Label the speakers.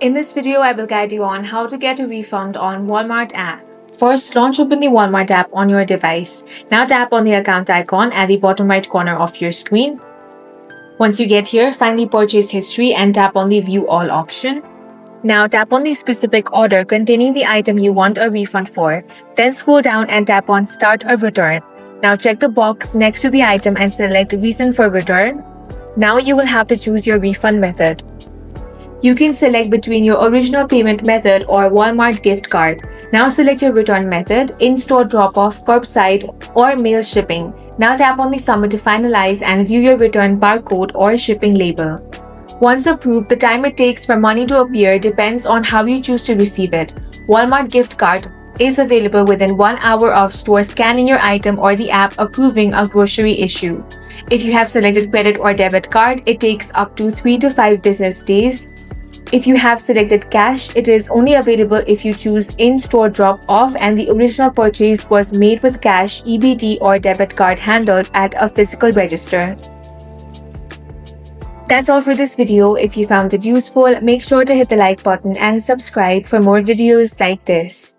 Speaker 1: In this video, I will guide you on how to get a refund on Walmart app. First, launch open the Walmart app on your device. Now tap on the account icon at the bottom right corner of your screen. Once you get here, find the purchase history and tap on the view all option. Now tap on the specific order containing the item you want a refund for. Then scroll down and tap on start a return. Now check the box next to the item and select reason for return. Now you will have to choose your refund method. You can select between your original payment method or Walmart gift card. Now select your return method, in-store drop-off, curbside, or mail shipping. Now tap on the submit to finalize and view your return barcode or shipping label. Once approved, the time it takes for money to appear depends on how you choose to receive it. Walmart gift card is available within 1 hour of store scanning your item or the app approving a grocery issue. If you have selected credit or debit card, it takes up to 3 to 5 business days. If you have selected cash, it is only available if you choose in-store drop-off and the original purchase was made with cash, EBT, or debit card handled at a physical register. That's all for this video. If you found it useful, make sure to hit the like button and subscribe for more videos like this.